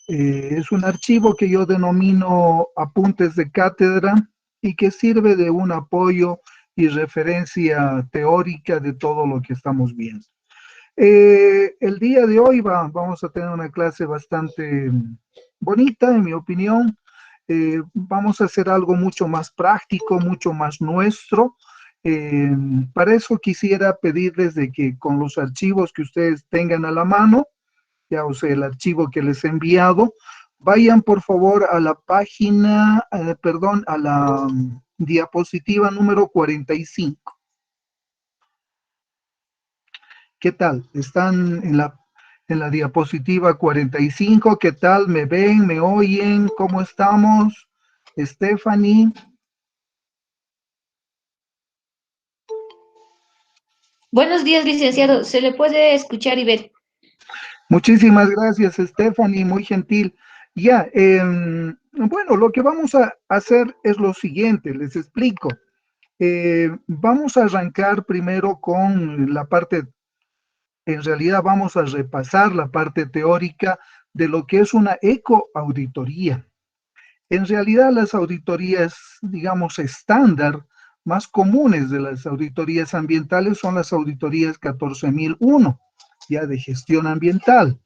Es un archivo que yo denomino apuntes de cátedra y que sirve de un apoyo y referencia teórica de todo lo que estamos viendo. El día de hoy vamos a tener una clase bastante bonita, en mi opinión. Vamos a hacer algo mucho más práctico, mucho más nuestro. Eh, para eso quisiera pedirles de que con los archivos que ustedes tengan a la mano, ya o sea, el archivo que les he enviado, vayan por favor a la página, perdón, a la diapositiva número 45. ¿Qué tal? ¿Están en la diapositiva 45? ¿Qué tal? ¿Me ven? ¿Me oyen? ¿Cómo estamos? Stephanie. Buenos días, licenciado. Se le puede escuchar y ver. Muchísimas gracias, Stephanie, muy gentil. Ya, bueno, lo que vamos a hacer es lo siguiente, les explico. Vamos a arrancar primero con la parte, en realidad vamos a repasar la parte teórica de lo que es una ecoauditoría. En realidad las auditorías, digamos, estándar, más comunes de las auditorías ambientales son las auditorías 14001, ya de gestión ambiental.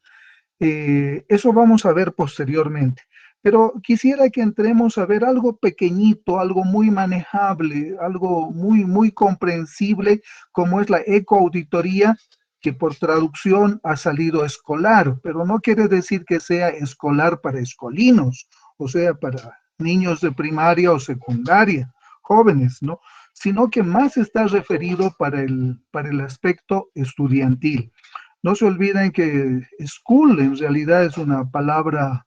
Eso vamos a ver posteriormente. Pero quisiera que entremos a ver algo pequeñito, algo muy manejable, algo muy comprensible, como es la ecoauditoría, que por traducción ha salido escolar, pero no quiere decir que sea escolar para escolinos, o sea, para niños de primaria o secundaria, jóvenes, ¿no? Sino que más está referido para el aspecto estudiantil. No se olviden que school en realidad es una palabra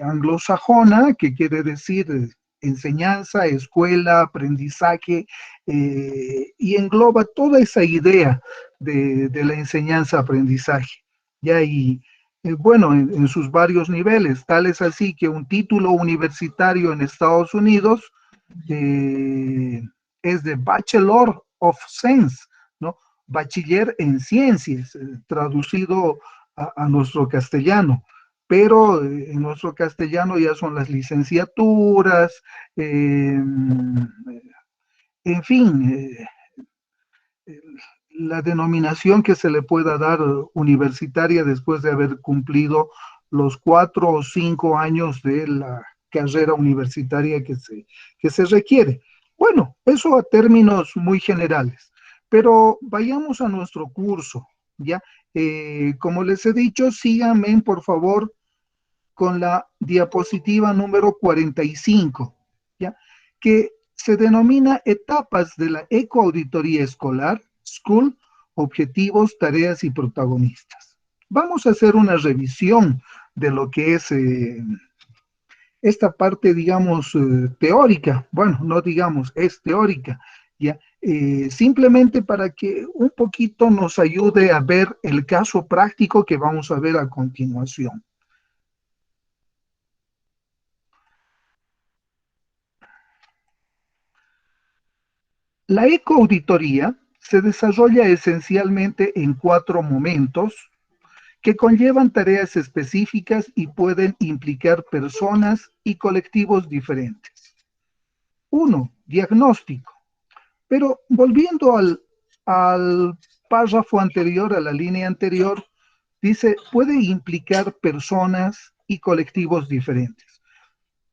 anglosajona que quiere decir enseñanza, escuela, aprendizaje, y engloba toda esa idea de la enseñanza-aprendizaje. Ya y bueno, en sus varios niveles, tal es así que un título universitario en Estados Unidos eh, es de Bachelor of Science, ¿no? Bachiller en ciencias, traducido a nuestro castellano, pero en nuestro castellano ya son las licenciaturas, en fin, la denominación que se le pueda dar universitaria después de haber cumplido los 4 o 5 años de la carrera universitaria que se requiere. Bueno, eso a términos muy generales, pero vayamos a nuestro curso, ¿ya? Como les he dicho, síganme por favor con la diapositiva número 45, ¿ya? Que se denomina etapas de la ecoauditoría escolar, school, objetivos, tareas y protagonistas. Vamos a hacer una revisión de lo que es esta parte, digamos, teórica. Bueno, no digamos, es teórica, ¿ya? Simplemente para que un poquito nos ayude a ver el caso práctico que vamos a ver a continuación. La ecoauditoría se desarrolla esencialmente en 4 momentos que conllevan tareas específicas y pueden implicar personas y colectivos diferentes. 1. Diagnóstico. Pero volviendo al párrafo anterior, a la línea anterior, dice, puede implicar personas y colectivos diferentes.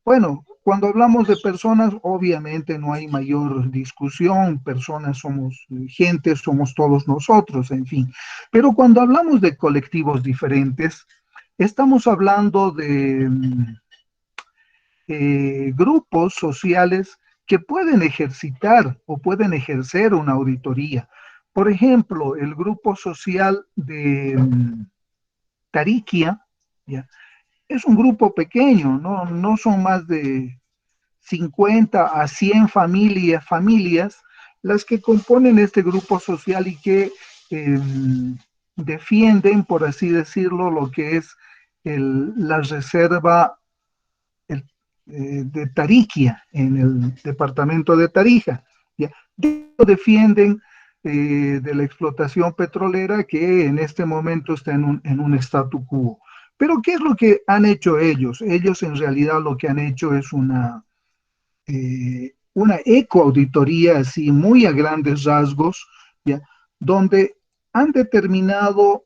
Bueno, cuando hablamos de personas, obviamente no hay mayor discusión, personas somos gente, somos todos nosotros, en fin. Pero cuando hablamos de colectivos diferentes, estamos hablando de grupos sociales que pueden ejercitar o pueden ejercer una auditoría. Por ejemplo, el grupo social de Tariquia, ¿ya? Es un grupo pequeño, no son más de 50 a 100 familias las que componen este grupo social y que eh, defienden, por así decirlo, lo que es la reserva de Tariquia, en el departamento de Tarija. ¿Ya? Defienden de la explotación petrolera que en este momento está en un statu quo. Pero ¿qué es lo que han hecho ellos? Ellos en realidad lo que han hecho es una ecoauditoría así muy a grandes rasgos, ¿ya? Donde han determinado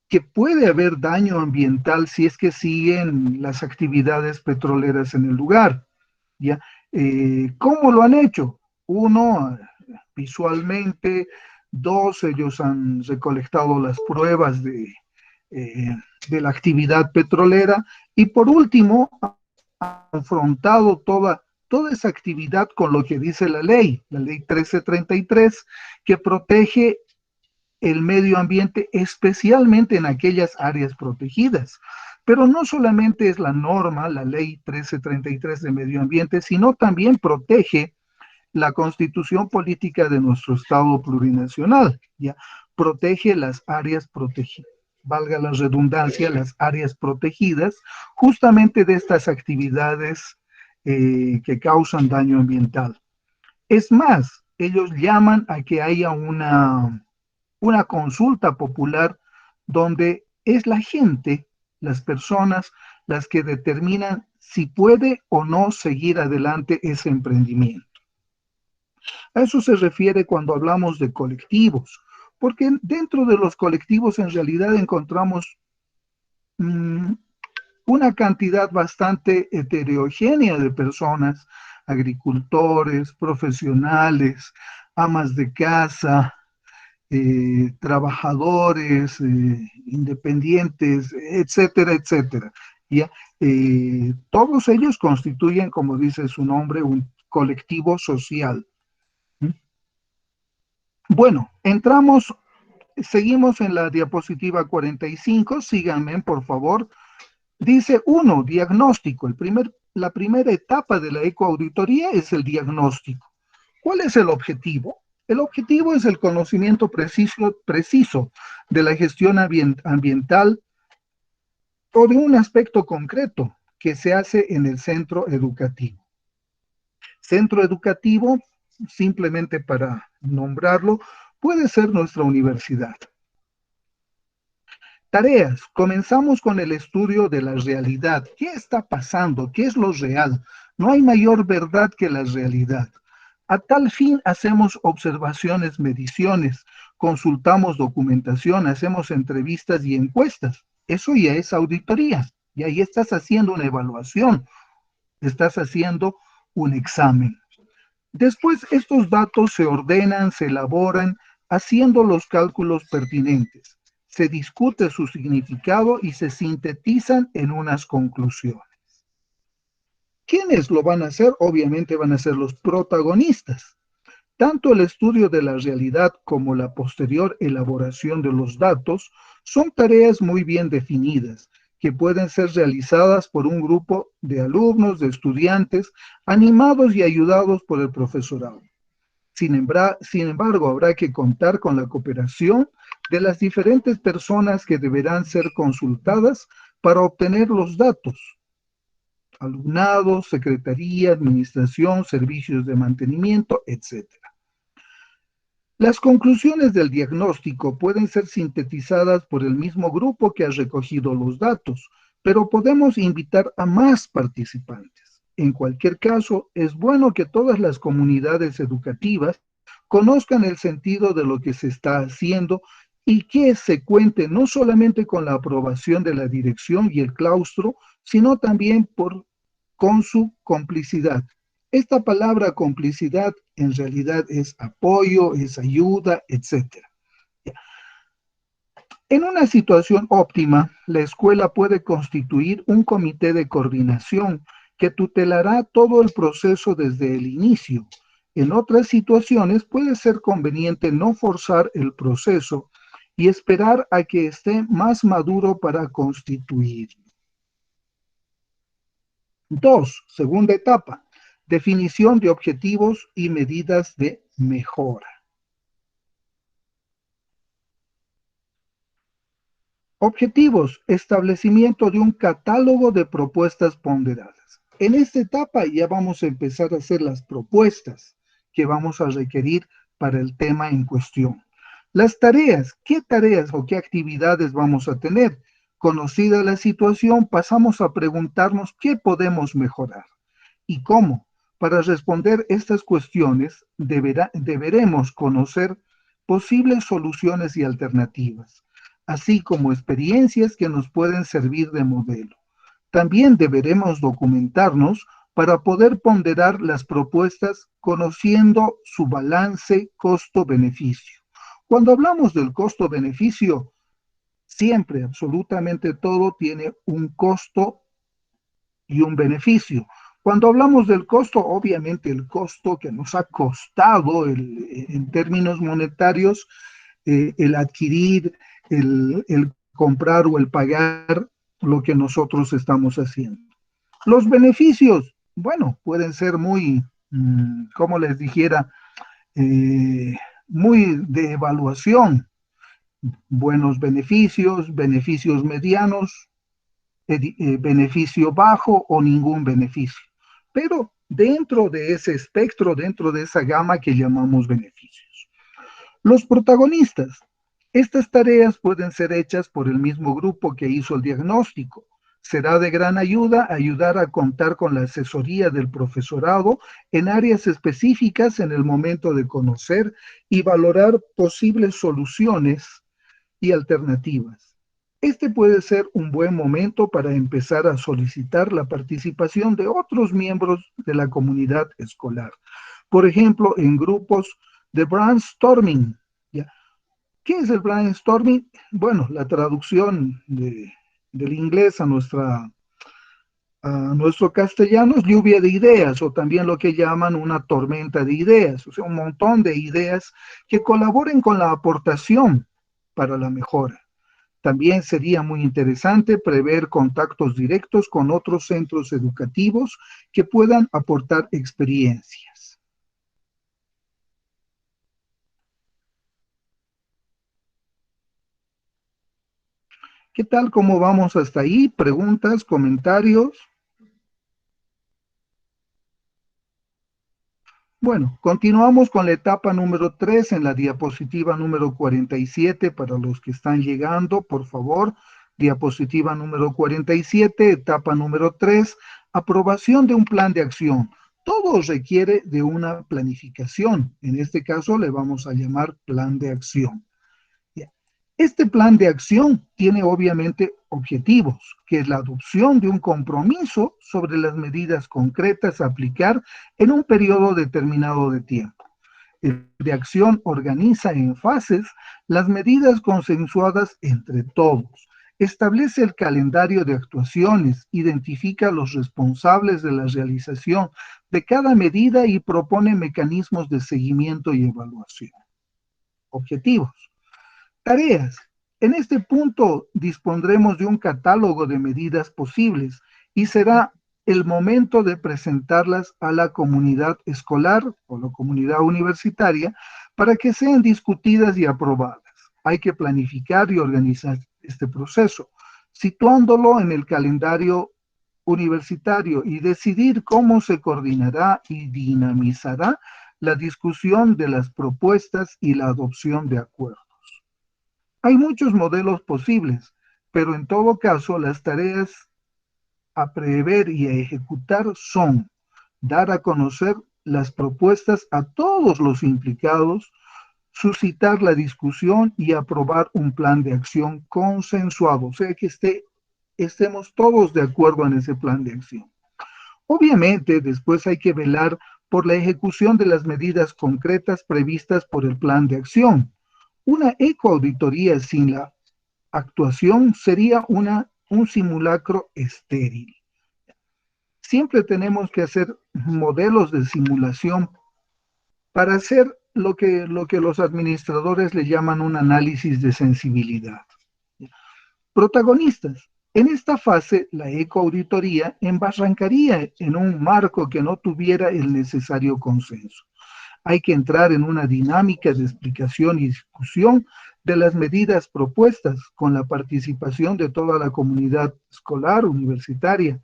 que puede haber daño ambiental si es que siguen las actividades petroleras en el lugar, ¿ya? ¿Cómo lo han hecho? Uno, visualmente; dos, ellos han recolectado las pruebas eh, de la actividad petrolera; y por último, han confrontado toda esa actividad con lo que dice la ley 1333, que protege el medio ambiente, especialmente en aquellas áreas protegidas. Pero no solamente es la norma, la ley 1333 de medio ambiente, sino también protege la constitución política de nuestro Estado plurinacional, ¿ya? Protege las áreas protegidas, valga la redundancia, las áreas protegidas, justamente de estas actividades que causan daño ambiental. Es más, ellos llaman a que haya una consulta popular donde es la gente, las personas, las que determinan si puede o no seguir adelante ese emprendimiento. A eso se refiere cuando hablamos de colectivos, porque dentro de los colectivos en realidad encontramos mmm, una cantidad bastante heterogénea de personas: agricultores, profesionales, amas de casa, trabajadores, independientes, etcétera, etcétera. ¿Ya? Todos ellos constituyen, como dice su nombre, un colectivo social. Bueno, seguimos en la diapositiva 45, síganme por favor. Dice 1, diagnóstico. La primera etapa de la ecoauditoría es el diagnóstico. ¿Cuál es el objetivo? El objetivo es el conocimiento preciso de la gestión ambiental o de un aspecto concreto que se hace en el centro educativo. Centro educativo, simplemente para nombrarlo, puede ser nuestra universidad. Tareas. Comenzamos con el estudio de la realidad. ¿Qué está pasando? ¿Qué es lo real? No hay mayor verdad que la realidad. A tal fin hacemos observaciones, mediciones, consultamos documentación, hacemos entrevistas y encuestas. Eso ya es auditoría. Y ahí estás haciendo una evaluación, estás haciendo un examen. Después estos datos se ordenan, se elaboran, haciendo los cálculos pertinentes. Se discute su significado y se sintetizan en unas conclusiones. ¿Quiénes lo van a hacer? Obviamente van a ser los protagonistas. Tanto el estudio de la realidad como la posterior elaboración de los datos son tareas muy bien definidas, que pueden ser realizadas por un grupo de alumnos, de estudiantes, animados y ayudados por el profesorado. Sin embargo, habrá que contar con la cooperación de las diferentes personas que deberán ser consultadas para obtener los datos: alumnado, secretaría, administración, servicios de mantenimiento, etc. Las conclusiones del diagnóstico pueden ser sintetizadas por el mismo grupo que ha recogido los datos, pero podemos invitar a más participantes. En cualquier caso, es bueno que todas las comunidades educativas conozcan el sentido de lo que se está haciendo y que se cuente no solamente con la aprobación de la dirección y el claustro, sino también con su complicidad. Esta palabra complicidad en realidad es apoyo, es ayuda, etc. En una situación óptima, la escuela puede constituir un comité de coordinación que tutelará todo el proceso desde el inicio. En otras situaciones puede ser conveniente no forzar el proceso y esperar a que esté más maduro para constituirlo. 2. Segunda etapa. Definición de objetivos y medidas de mejora. Objetivos: establecimiento de un catálogo de propuestas ponderadas. En esta etapa ya vamos a empezar a hacer las propuestas que vamos a requerir para el tema en cuestión. Las tareas: ¿qué tareas o qué actividades vamos a tener? Conocida la situación, pasamos a preguntarnos qué podemos mejorar y cómo. Para responder estas cuestiones, deberemos conocer posibles soluciones y alternativas, así como experiencias que nos pueden servir de modelo. También deberemos documentarnos para poder ponderar las propuestas conociendo su balance costo-beneficio. Cuando hablamos del costo-beneficio, siempre, absolutamente todo tiene un costo y un beneficio. Cuando hablamos del costo, obviamente el costo que nos ha costado en términos monetarios, el adquirir, el comprar o el pagar lo que nosotros estamos haciendo. Los beneficios, bueno, pueden ser muy, como les dijera, muy de evaluación. Buenos beneficios, beneficios medianos, beneficio bajo o ningún beneficio. Pero dentro de ese espectro, dentro de esa gama que llamamos beneficios. Los protagonistas. Estas tareas pueden ser hechas por el mismo grupo que hizo el diagnóstico. Será de gran ayuda ayudar a contar con la asesoría del profesorado en áreas específicas en el momento de conocer y valorar posibles soluciones y alternativas. Este puede ser un buen momento para empezar a solicitar la participación de otros miembros de la comunidad escolar. Por ejemplo, en grupos de brainstorming. ¿Ya? ¿Qué es el brainstorming? Bueno, la traducción del inglés a nuestro castellano es lluvia de ideas, o también lo que llaman una tormenta de ideas, o sea, un montón de ideas que colaboren con la aportación para la mejora. También sería muy interesante prever contactos directos con otros centros educativos que puedan aportar experiencias. ¿Qué tal? ¿Cómo vamos hasta ahí? ¿Preguntas? ¿Comentarios? Bueno, continuamos con la etapa número 3 en la diapositiva número 47 para los que están llegando, por favor. Diapositiva número 47, etapa número 3, aprobación de un plan de acción. Todo requiere de una planificación. En este caso le vamos a llamar plan de acción. Este plan de acción tiene obviamente objetivos, que es la adopción de un compromiso sobre las medidas concretas a aplicar en un periodo determinado de tiempo. El plan de acción organiza en fases las medidas consensuadas entre todos, establece el calendario de actuaciones, identifica los responsables de la realización de cada medida y propone mecanismos de seguimiento y evaluación. Objetivos. Tareas. En este punto dispondremos de un catálogo de medidas posibles y será el momento de presentarlas a la comunidad escolar o la comunidad universitaria para que sean discutidas y aprobadas. Hay que planificar y organizar este proceso, situándolo en el calendario universitario y decidir cómo se coordinará y dinamizará la discusión de las propuestas y la adopción de acuerdos. Hay muchos modelos posibles, pero en todo caso las tareas a prever y a ejecutar son dar a conocer las propuestas a todos los implicados, suscitar la discusión y aprobar un plan de acción consensuado, o sea que estemos todos de acuerdo en ese plan de acción. Obviamente, después hay que velar por la ejecución de las medidas concretas previstas por el plan de acción. Una ecoauditoría sin la actuación sería un simulacro estéril. Siempre tenemos que hacer modelos de simulación para hacer lo que los administradores le llaman un análisis de sensibilidad. Protagonistas. En esta fase, la ecoauditoría embarrancaría en un marco que no tuviera el necesario consenso. Hay que entrar en una dinámica de explicación y discusión de las medidas propuestas con la participación de toda la comunidad escolar, universitaria.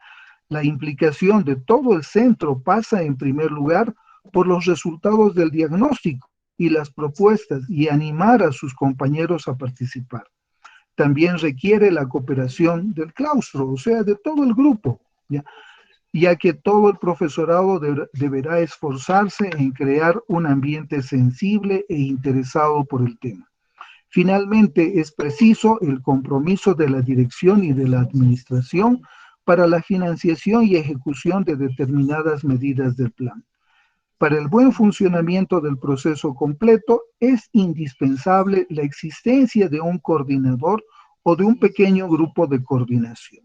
La implicación de todo el centro pasa en primer lugar por los resultados del diagnóstico y las propuestas y animar a sus compañeros a participar. también requiere la cooperación del claustro, o sea, de todo el grupo, ya que todo el profesorado deberá esforzarse en crear un ambiente sensible e interesado por el tema. Finalmente, es preciso el compromiso de la dirección y de la administración para la financiación y ejecución de determinadas medidas del plan. Para el buen funcionamiento del proceso completo es indispensable la existencia de un coordinador o de un pequeño grupo de coordinación.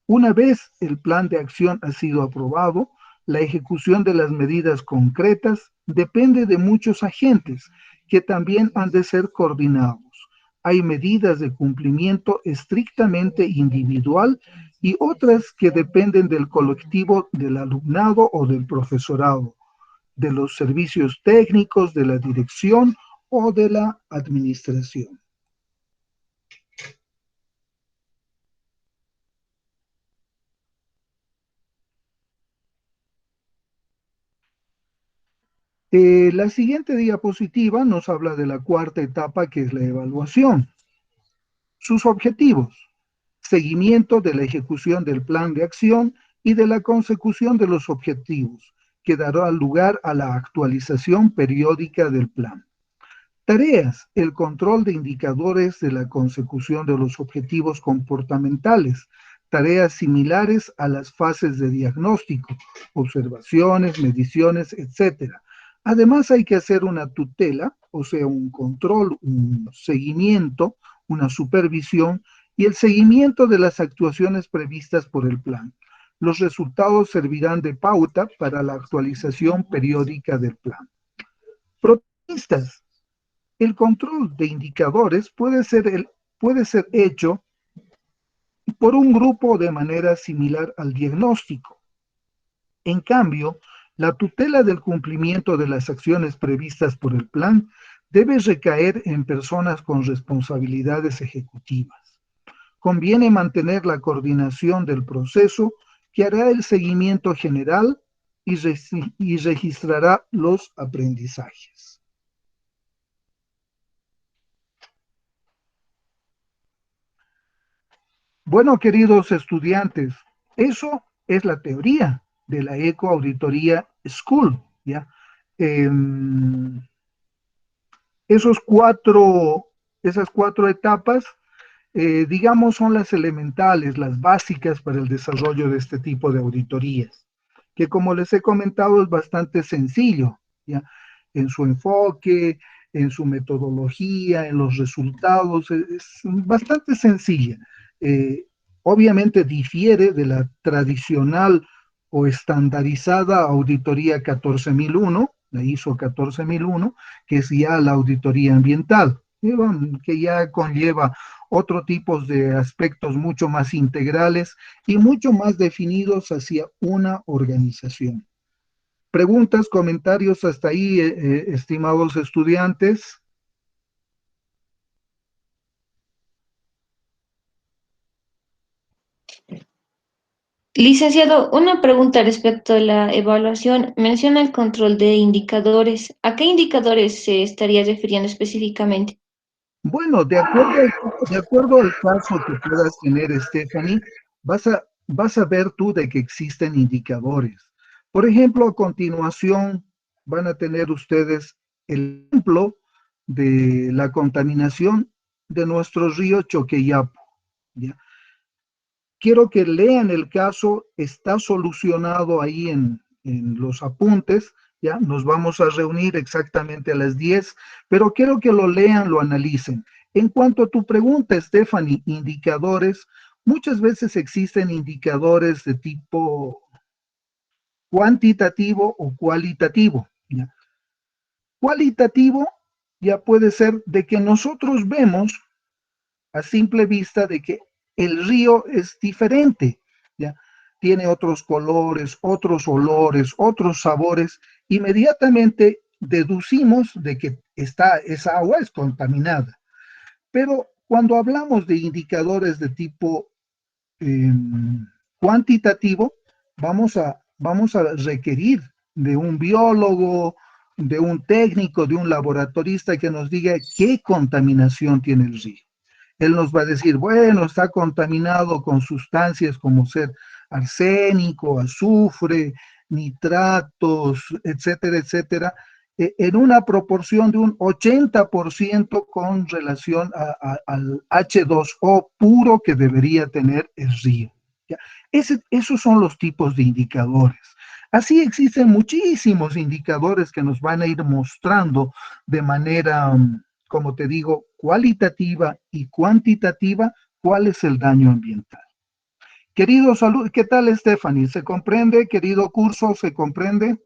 Una vez el plan de acción ha sido aprobado, la ejecución de las medidas concretas depende de muchos agentes que también han de ser coordinados. Hay medidas de cumplimiento estrictamente individual y otras que dependen del colectivo del alumnado o del profesorado, de los servicios técnicos, de la dirección o de la administración. La siguiente diapositiva nos habla de la cuarta etapa, que es la evaluación. Sus objetivos: seguimiento de la ejecución del plan de acción y de la consecución de los objetivos, que dará lugar a la actualización periódica del plan. Tareas: el control de indicadores de la consecución de los objetivos comportamentales, tareas similares a las fases de diagnóstico, observaciones, mediciones, etc. Además, hay que hacer una tutela, o sea, un control, un seguimiento, una supervisión y el seguimiento de las actuaciones previstas por el plan. Los resultados servirán de pauta para la actualización periódica del plan. Protagonistas: el control de indicadores puede ser hecho por un grupo de manera similar al diagnóstico. En cambio, la tutela del cumplimiento de las acciones previstas por el plan debe recaer en personas con responsabilidades ejecutivas. Conviene mantener la coordinación del proceso, que hará el seguimiento general y registrará los aprendizajes. Bueno, queridos estudiantes, eso es la teoría de la Ecoauditoría School, ¿ya? Eh, esas cuatro etapas, digamos, son las elementales, las básicas para el desarrollo de este tipo de auditorías, que, como les he comentado, es bastante sencillo, ¿ya? En su enfoque, en su metodología, en los resultados, es bastante sencilla. Obviamente difiere de la tradicional o estandarizada auditoría 14001, la ISO 14001, que es ya la auditoría ambiental, que ya conlleva otro tipo de aspectos mucho más integrales y mucho más definidos hacia una organización. ¿Preguntas, comentarios hasta ahí, estimados estudiantes? Licenciado, una pregunta respecto a la evaluación. Menciona el control de indicadores. ¿A qué indicadores se estaría refiriendo específicamente? Bueno, de acuerdo al caso que puedas tener, Stephanie, vas a ver tú de que existen indicadores. Por ejemplo, a continuación van a tener ustedes el ejemplo de la contaminación de nuestro río Choqueyapo, ¿ya? Quiero que lean el caso, está solucionado ahí en los apuntes, ¿ya? Nos vamos a reunir exactamente a las 10, pero quiero que lo lean, lo analicen. En cuanto a tu pregunta, Stephanie, indicadores, muchas veces existen indicadores de tipo cuantitativo o cualitativo, ¿ya? Cualitativo ya puede ser de que nosotros vemos a simple vista de que el río es diferente, ¿ya? Tiene otros colores, otros olores, otros sabores. Inmediatamente deducimos de que esa agua es contaminada. Pero cuando hablamos de indicadores de tipo eh, cuantitativo, vamos a requerir de un biólogo, de un técnico, de un laboratorista que nos diga qué contaminación tiene el río. Él nos va a decir, bueno, está contaminado con sustancias como ser arsénico, azufre, nitratos, etcétera, etcétera, en una proporción de un 80% con relación al H2O puro que debería tener el río. ¿Ya? Esos son los tipos de indicadores. Así existen muchísimos indicadores que nos van a ir mostrando de manera, como te digo, cualitativa y cuantitativa cuál es el daño ambiental. Querido salud, ¿qué tal, Stephanie? ¿Se comprende? Querido curso, ¿se comprende?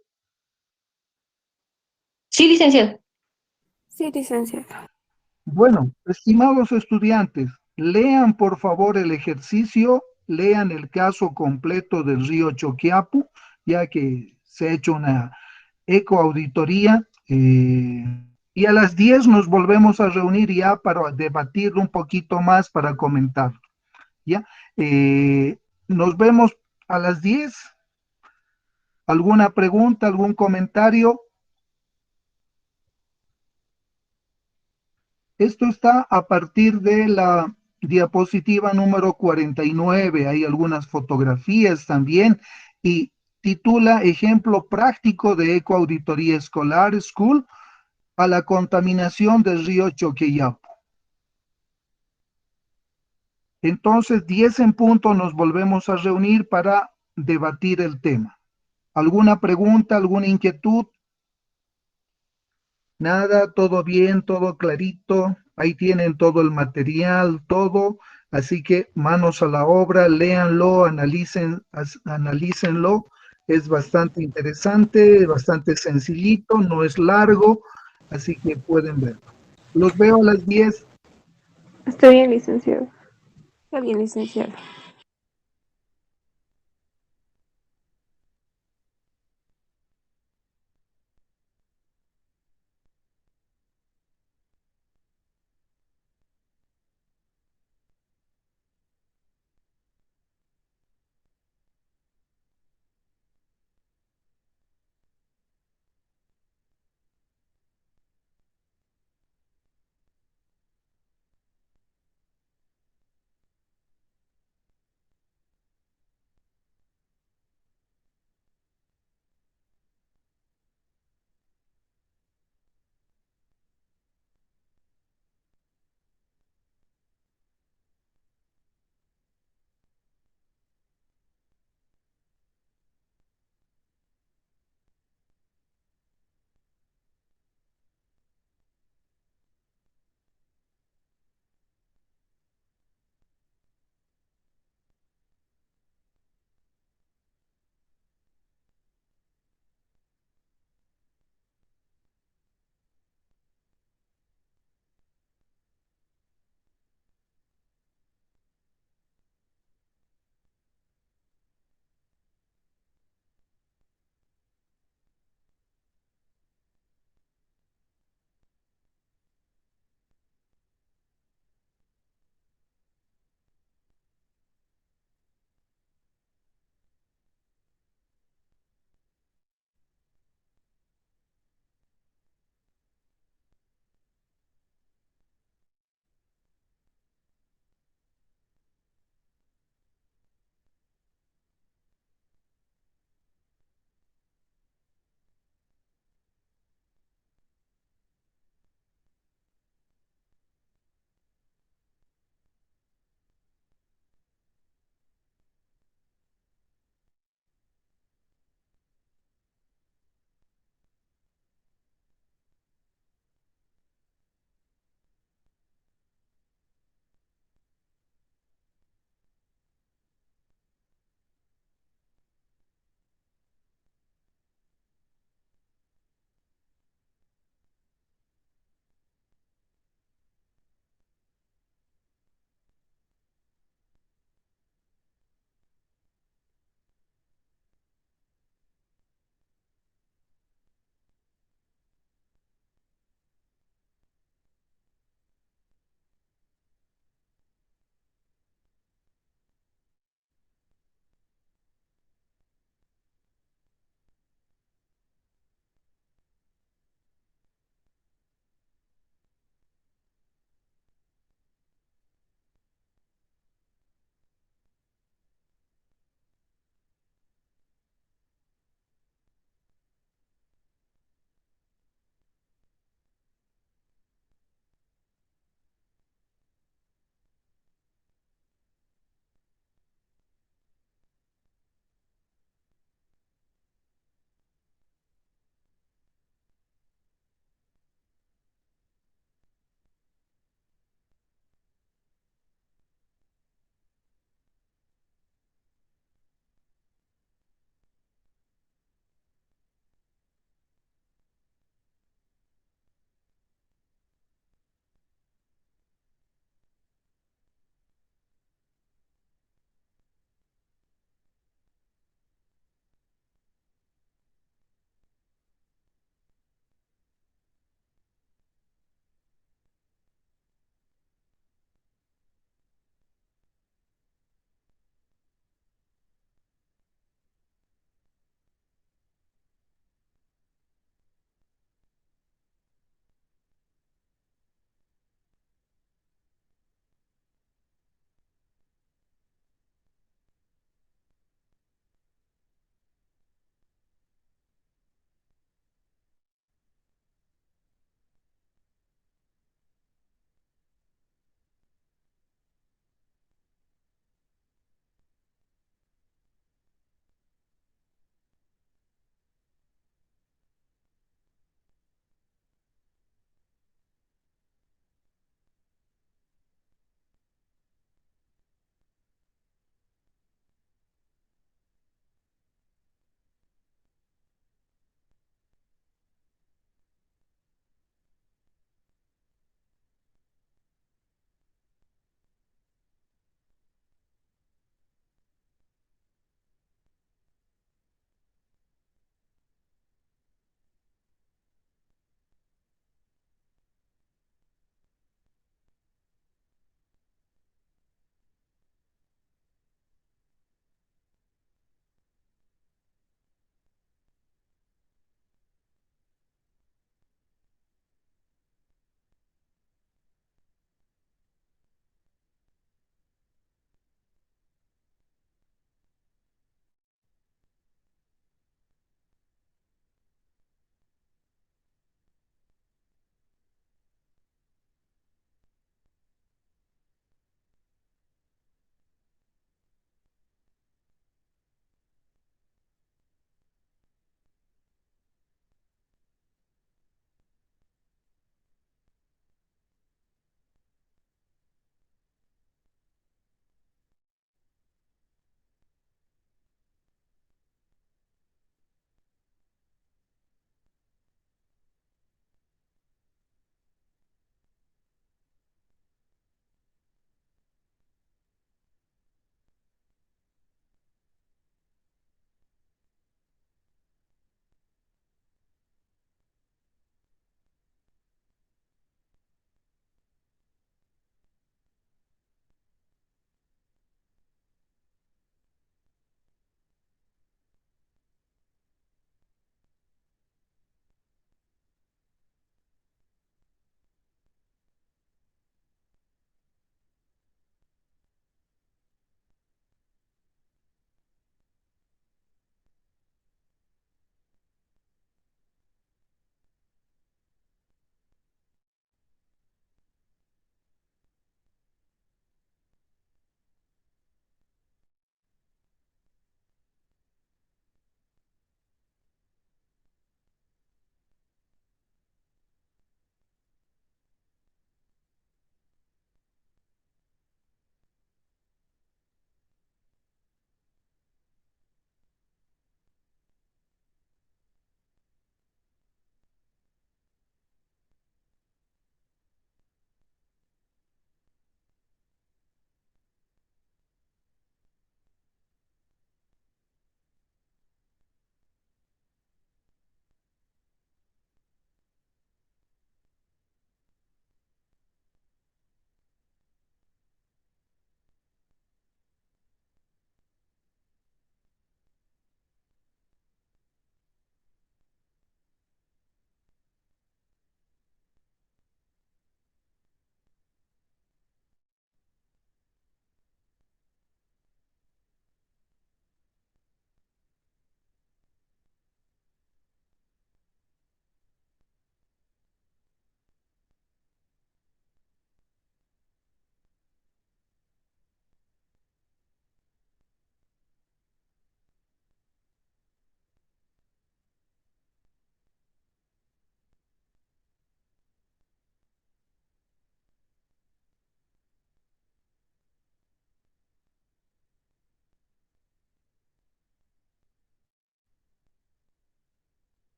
Sí, licenciado. Sí, licenciada. Bueno, estimados estudiantes, lean por favor el ejercicio, lean el caso completo del río Choquiapu, ya que se ha hecho una ecoauditoría, y a las 10 nos volvemos a reunir ya para debatir un poquito más, para comentar, ¿ya? Nos vemos a las 10. ¿Alguna pregunta, algún comentario? Esto está a partir de la diapositiva número 49. Hay algunas fotografías también y titula Ejemplo práctico de ecoauditoría escolar, School, a la contaminación del río Choqueyapo. Entonces, 10 en punto nos volvemos a reunir para debatir el tema. ¿Alguna pregunta, alguna inquietud? Nada, todo bien, todo clarito. Ahí tienen todo el material, todo. Así que manos a la obra, léanlo, analícenlo. Es bastante interesante, bastante sencillito, no es largo, así que pueden verlo. Los veo a las 10. Está bien, licenciado. Está bien, licenciado.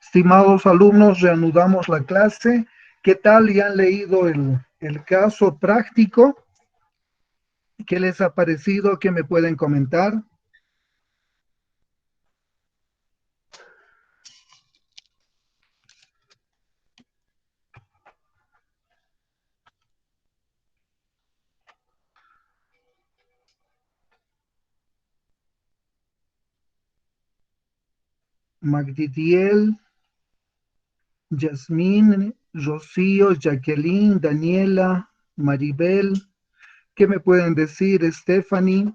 Estimados alumnos, reanudamos la clase. ¿Qué tal? ¿Ya han leído el caso práctico? ¿Qué les ha parecido? ¿Qué me pueden comentar? Magdidiel, Yasmín, Rocío, Jacqueline, Daniela, Maribel. ¿Qué me pueden decir, Stephanie?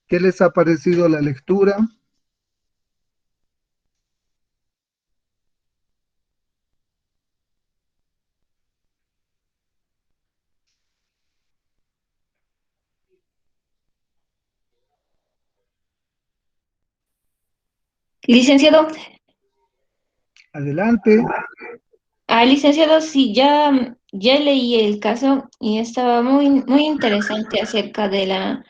¿Qué les ha parecido la lectura? Licenciado, Adelante. licenciado, sí, ya leí el caso y estaba muy interesante acerca de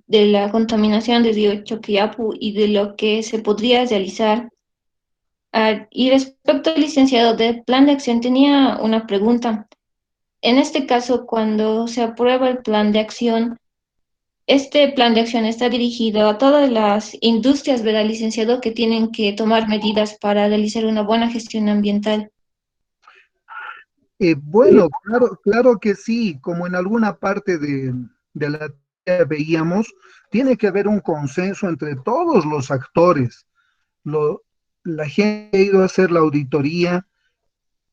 la contaminación del río Choquiapu y de lo que se podría realizar. Y respecto al licenciado del plan de acción, tenía una pregunta. En este caso, cuando se aprueba el plan de acción, este plan de acción está dirigido a todas las industrias, ¿verdad, licenciado?, que tienen que tomar medidas para realizar una buena gestión ambiental. Bueno, claro, claro que sí, como en alguna parte de la tarea veíamos, tiene que haber un consenso entre todos los actores. Lo- la gente ha ido a hacer la auditoría,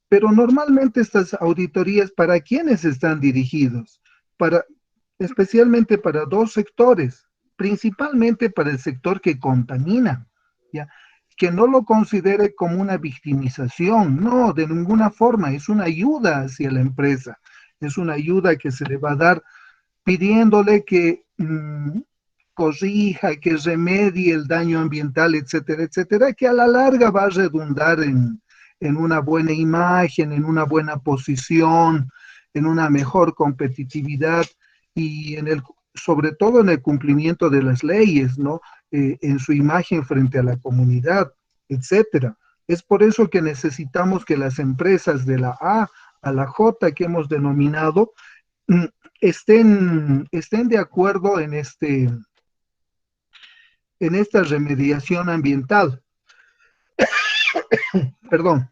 pero normalmente estas auditorías, ¿para quiénes están dirigidos? Para, especialmente para dos sectores, principalmente para el sector que contamina, ¿ya? Que no lo considere como una victimización, no, de ninguna forma, es una ayuda hacia la empresa, es una ayuda que se le va a dar pidiéndole que corrija, que remedie el daño ambiental, etcétera, etcétera, que a la larga va a redundar en una buena imagen, en una buena posición, en una mejor competitividad y sobre todo en el cumplimiento de las leyes, ¿no? En su imagen frente a la comunidad, etcétera. Es por eso que necesitamos que las empresas de la A a la J que hemos denominado mm, estén de acuerdo en esta remediación ambiental. Perdón.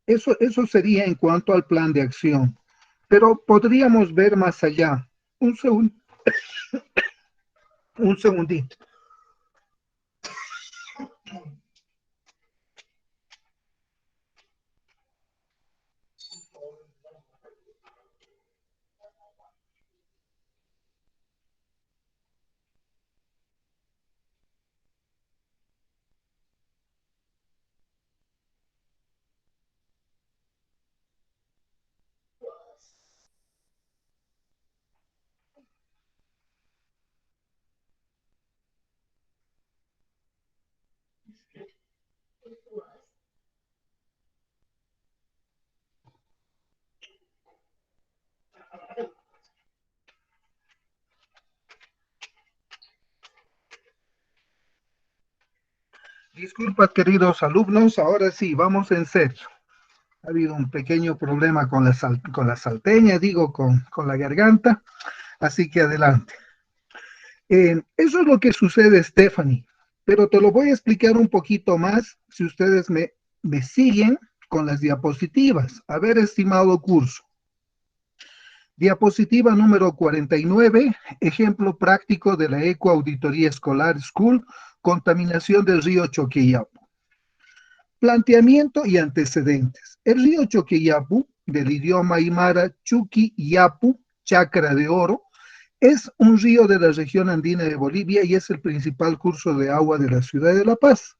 Eso sería en cuanto al plan de acción, pero podríamos ver más allá. Un segundo, un segundito. Disculpa, queridos alumnos, ahora sí, vamos en serio. Ha habido un pequeño problema con con la salteña, digo, con la garganta, así que adelante. Eso es lo que sucede, Stephanie, pero te lo voy a explicar un poquito más si ustedes me siguen con las diapositivas. A ver, estimado curso. Diapositiva número 49, ejemplo práctico de la Ecoauditoría Escolar School, contaminación del río Choqueyapu. Planteamiento y antecedentes. El río Choqueyapu, del idioma aymara Chuqui Yapu, chacra de oro, es un río de la región andina de Bolivia y es el principal curso de agua de la ciudad de La Paz.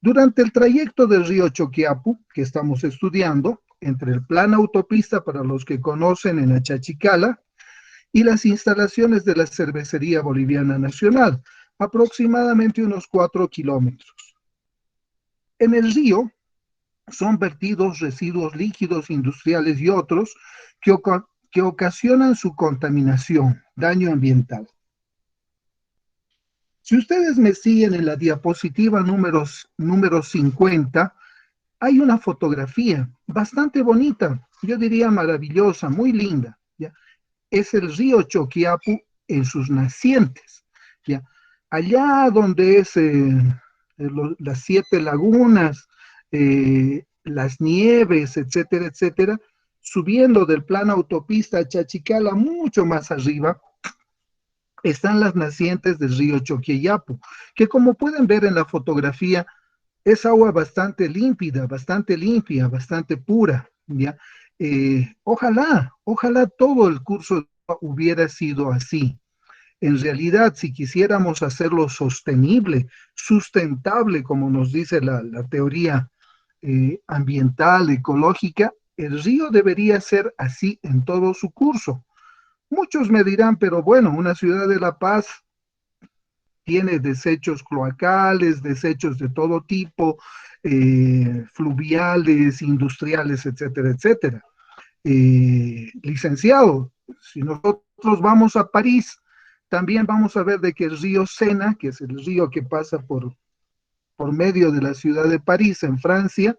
Durante el trayecto del río Choqueapu, que estamos estudiando, entre el plan autopista para los que conocen en Achachicala y las instalaciones de la Cervecería Boliviana Nacional, aproximadamente unos 4 kilómetros. En el río son vertidos residuos líquidos industriales y otros que ocasionan su contaminación, daño ambiental. Si ustedes me siguen en la diapositiva número 50, hay una fotografía bastante bonita, yo diría maravillosa, muy linda, ¿ya? Es el río Choquiapu en sus nacientes, ¿ya? Allá donde es las 7 lagunas, las nieves, etcétera, etcétera, subiendo del plano autopista a Chachicala, mucho más arriba, están las nacientes del río Choqueyapu, que como pueden ver en la fotografía, es agua bastante límpida, bastante limpia, bastante pura, ¿ya? Ojalá todo el curso hubiera sido así. En realidad, si quisiéramos hacerlo sostenible, sustentable, como nos dice la teoría ambiental, ecológica, el río debería ser así en todo su curso. Muchos me dirán, pero bueno, una ciudad de La Paz tiene desechos cloacales, desechos de todo tipo, fluviales, industriales, etcétera, etcétera. Licenciado, si nosotros vamos a París, también vamos a ver de que el río Sena, que es el río que pasa por medio de la ciudad de París, en Francia,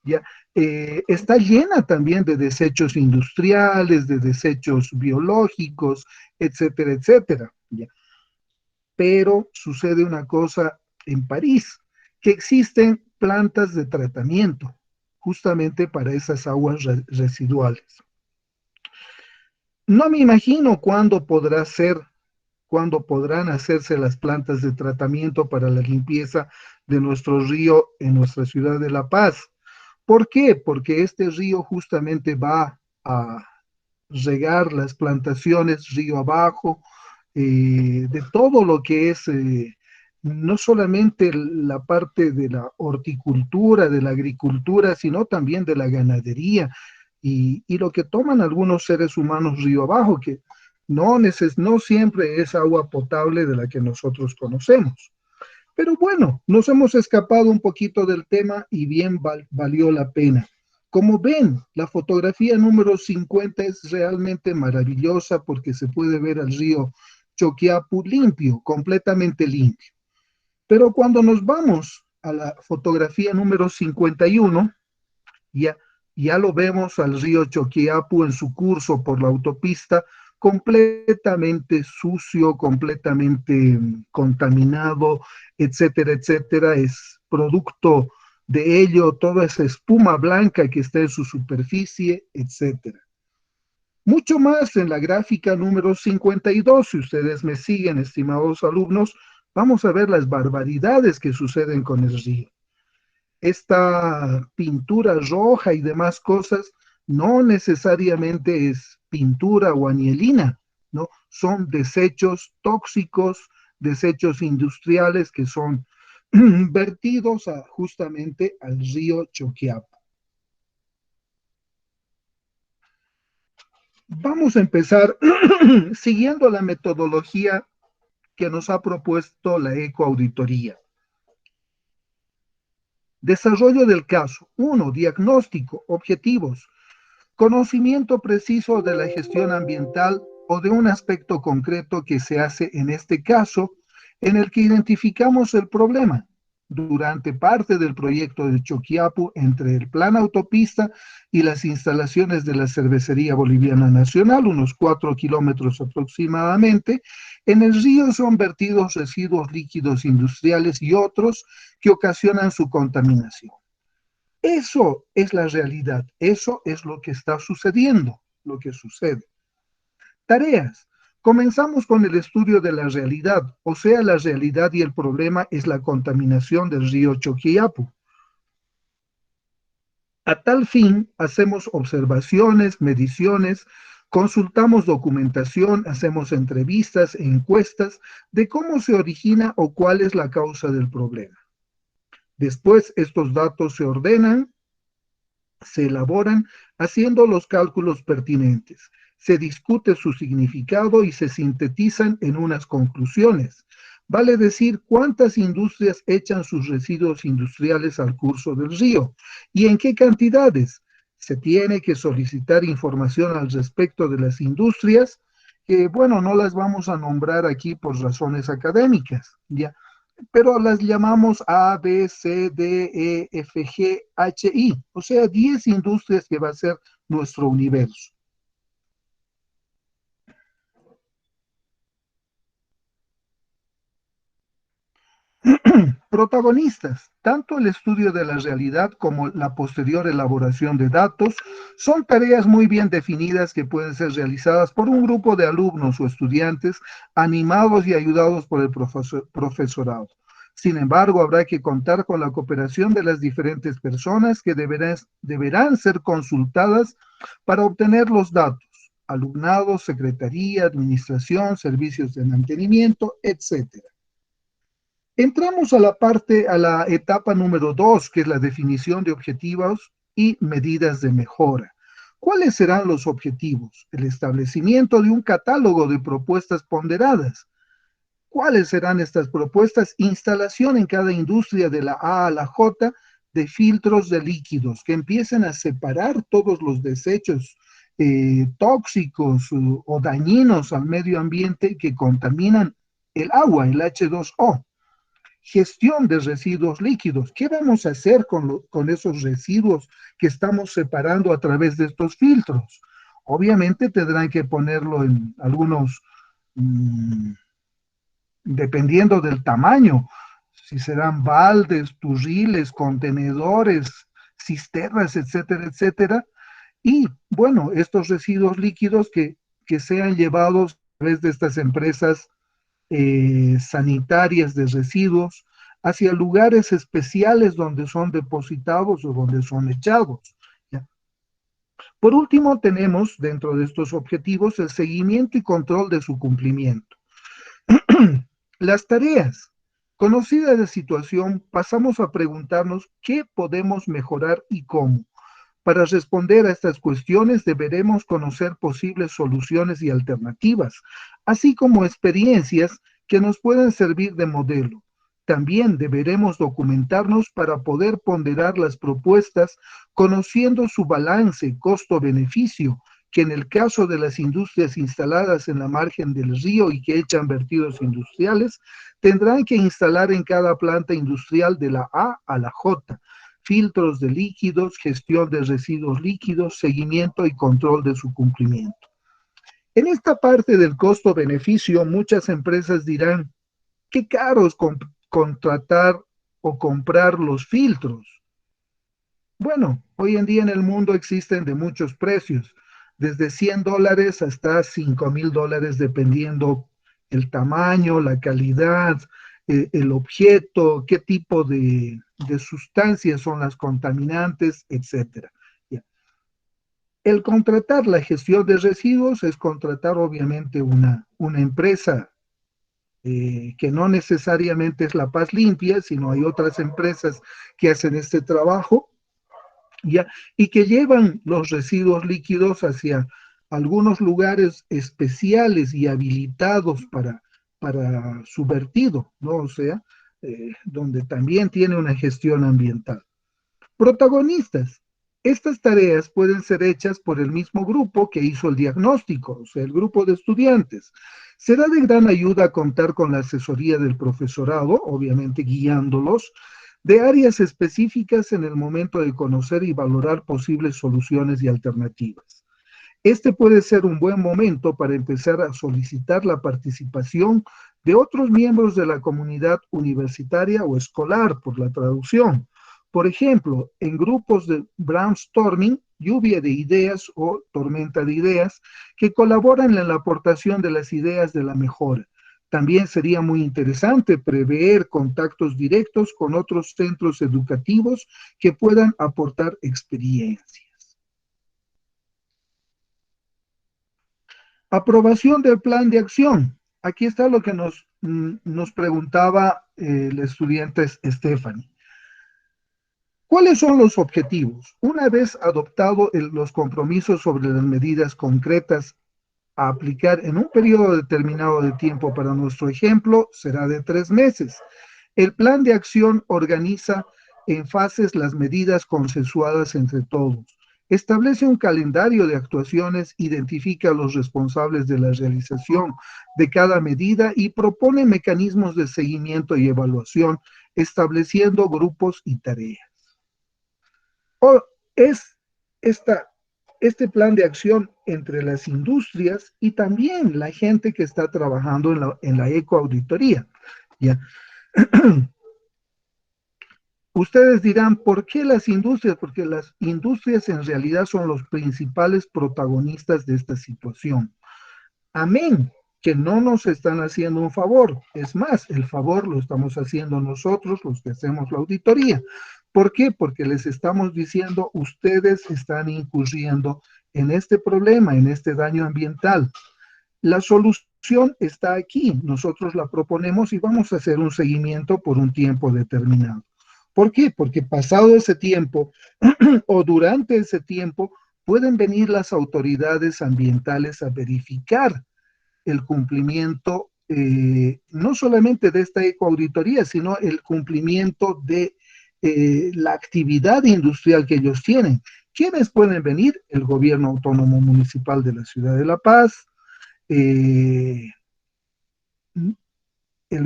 ya, está llena también de desechos industriales, de desechos biológicos, etcétera, etcétera. Ya. Pero sucede una cosa en París, que existen plantas de tratamiento justamente para esas aguas residuales. No me imagino cuándo podrán hacerse las plantas de tratamiento para la limpieza de nuestro río en nuestra ciudad de La Paz. ¿Por qué? Porque este río justamente va a regar las plantaciones río abajo, de todo lo que es no solamente la parte de la horticultura, de la agricultura, sino también de la ganadería y lo que toman algunos seres humanos río abajo, que no siempre es agua potable de la que nosotros conocemos. Pero bueno, nos hemos escapado un poquito del tema y bien valió la pena. Como ven, la fotografía número 50 es realmente maravillosa porque se puede ver al río Choquiapu limpio, completamente limpio. Pero cuando nos vamos a la fotografía número 51, ya, ya lo vemos al río Choquiapu en su curso por la autopista, completamente sucio, completamente contaminado, etcétera, etcétera. Es producto de ello toda esa espuma blanca que está en su superficie, etcétera. Mucho más en la gráfica número 52, si ustedes me siguen, estimados alumnos, vamos a ver las barbaridades que suceden con el río. Esta pintura roja y demás cosas no necesariamente es pintura o anielina, ¿no? Son desechos tóxicos, desechos industriales que son vertidos justamente al río Choquiapu. Vamos a empezar siguiendo la metodología que nos ha propuesto la ecoauditoría. Desarrollo del caso. 1. Diagnóstico, objetivos. Conocimiento preciso de la gestión ambiental o de un aspecto concreto que se hace en este caso, en el que identificamos el problema. Durante parte del proyecto de Choquiapu, entre el plan autopista y las instalaciones de la Cervecería Boliviana Nacional, unos 4 kilómetros aproximadamente, en el río son vertidos residuos líquidos industriales y otros que ocasionan su contaminación. Eso es la realidad, eso es lo que está sucediendo, lo que sucede. Tareas. Comenzamos con el estudio de la realidad, o sea, la realidad y el problema es la contaminación del río Choquiapu. A tal fin, hacemos observaciones, mediciones, consultamos documentación, hacemos entrevistas e encuestas de cómo se origina o cuál es la causa del problema. Después, estos datos se ordenan, se elaboran haciendo los cálculos pertinentes. Se discute su significado y se sintetizan en unas conclusiones. Vale decir cuántas industrias echan sus residuos industriales al curso del río y en qué cantidades. Se tiene que solicitar información al respecto de las industrias, que bueno, no las vamos a nombrar aquí por razones académicas, ¿ya? Pero las llamamos A, B, C, D, E, F, G, H, I, o sea, 10 industrias que va a ser nuestro universo. Protagonistas, tanto el estudio de la realidad como la posterior elaboración de datos son tareas muy bien definidas que pueden ser realizadas por un grupo de alumnos o estudiantes animados y ayudados por el profesorado. Sin embargo, habrá que contar con la cooperación de las diferentes personas que deberán ser consultadas para obtener los datos: alumnado, secretaría, administración, servicios de mantenimiento, etcétera. Entramos a la etapa número 2, que es la definición de objetivos y medidas de mejora. ¿Cuáles serán los objetivos? El establecimiento de un catálogo de propuestas ponderadas. ¿Cuáles serán estas propuestas? Instalación en cada industria de la A a la J de filtros de líquidos que empiecen a separar todos los desechos tóxicos o dañinos al medio ambiente que contaminan el agua, el H2O. Gestión de residuos líquidos. ¿Qué vamos a hacer con esos residuos que estamos separando a través de estos filtros? Obviamente tendrán que ponerlo en algunos, dependiendo del tamaño, si serán baldes, turriles, contenedores, cisternas, etcétera, etcétera. Y bueno, estos residuos líquidos que sean llevados a través de estas empresas sanitarias de residuos hacia lugares especiales donde son depositados o donde son echados. ¿Ya? Por último, tenemos dentro de estos objetivos el seguimiento y control de su cumplimiento. Las tareas. Conocida la situación, pasamos a preguntarnos qué podemos mejorar y cómo. Para responder a estas cuestiones deberemos conocer posibles soluciones y alternativas, así como experiencias que nos pueden servir de modelo. También deberemos documentarnos para poder ponderar las propuestas conociendo su balance costo-beneficio, que en el caso de las industrias instaladas en la margen del río y que echan vertidos industriales, tendrán que instalar en cada planta industrial de la A a la J, filtros de líquidos, gestión de residuos líquidos, seguimiento y control de su cumplimiento. En esta parte del costo-beneficio, muchas empresas dirán, qué caro es contratar o comprar los filtros. Bueno, hoy en día en el mundo existen de muchos precios, desde $100 hasta $5,000, dependiendo el tamaño, la calidad, el objeto, qué tipo de sustancias son las contaminantes, etcétera. El contratar la gestión de residuos es contratar obviamente una empresa que no necesariamente es La Paz Limpia, sino hay otras empresas que hacen este trabajo, ¿ya? Y que llevan los residuos líquidos hacia algunos lugares especiales y habilitados para su vertido, ¿no? O sea, donde también tiene una gestión ambiental. Protagonistas. Estas tareas pueden ser hechas por el mismo grupo que hizo el diagnóstico, o sea, el grupo de estudiantes. Será de gran ayuda contar con la asesoría del profesorado, obviamente guiándolos, de áreas específicas en el momento de conocer y valorar posibles soluciones y alternativas. Este puede ser un buen momento para empezar a solicitar la participación de otros miembros de la comunidad universitaria o escolar, por la traducción. Por ejemplo, en grupos de brainstorming, lluvia de ideas o tormenta de ideas, que colaboran en la aportación de las ideas de la mejora. También sería muy interesante prever contactos directos con otros centros educativos que puedan aportar experiencias. Aprobación del plan de acción. Aquí está lo que nos preguntaba el estudiante Stephanie. ¿Cuáles son los objetivos? Una vez adoptado los compromisos sobre las medidas concretas a aplicar en un periodo determinado de tiempo, para nuestro ejemplo, será de 3 meses. El plan de acción organiza en fases las medidas consensuadas entre todos. Establece un calendario de actuaciones, identifica a los responsables de la realización de cada medida y propone mecanismos de seguimiento y evaluación, estableciendo grupos y tareas. O es este plan de acción entre las industrias y también la gente que está trabajando en la ecoauditoría. ¿Ya? Ustedes dirán, ¿por qué las industrias? Porque las industrias en realidad son los principales protagonistas de esta situación. Amén, que no nos están haciendo un favor. Es más, el favor lo estamos haciendo nosotros, los que hacemos la auditoría. ¿Por qué? Porque les estamos diciendo, ustedes están incurriendo en este problema, en este daño ambiental. La solución está aquí, nosotros la proponemos y vamos a hacer un seguimiento por un tiempo determinado. ¿Por qué? Porque pasado ese tiempo o durante ese tiempo pueden venir las autoridades ambientales a verificar el cumplimiento no solamente de esta ecoauditoría, sino el cumplimiento de la actividad industrial que ellos tienen. ¿Quiénes pueden venir? El Gobierno Autónomo Municipal de la Ciudad de La Paz, el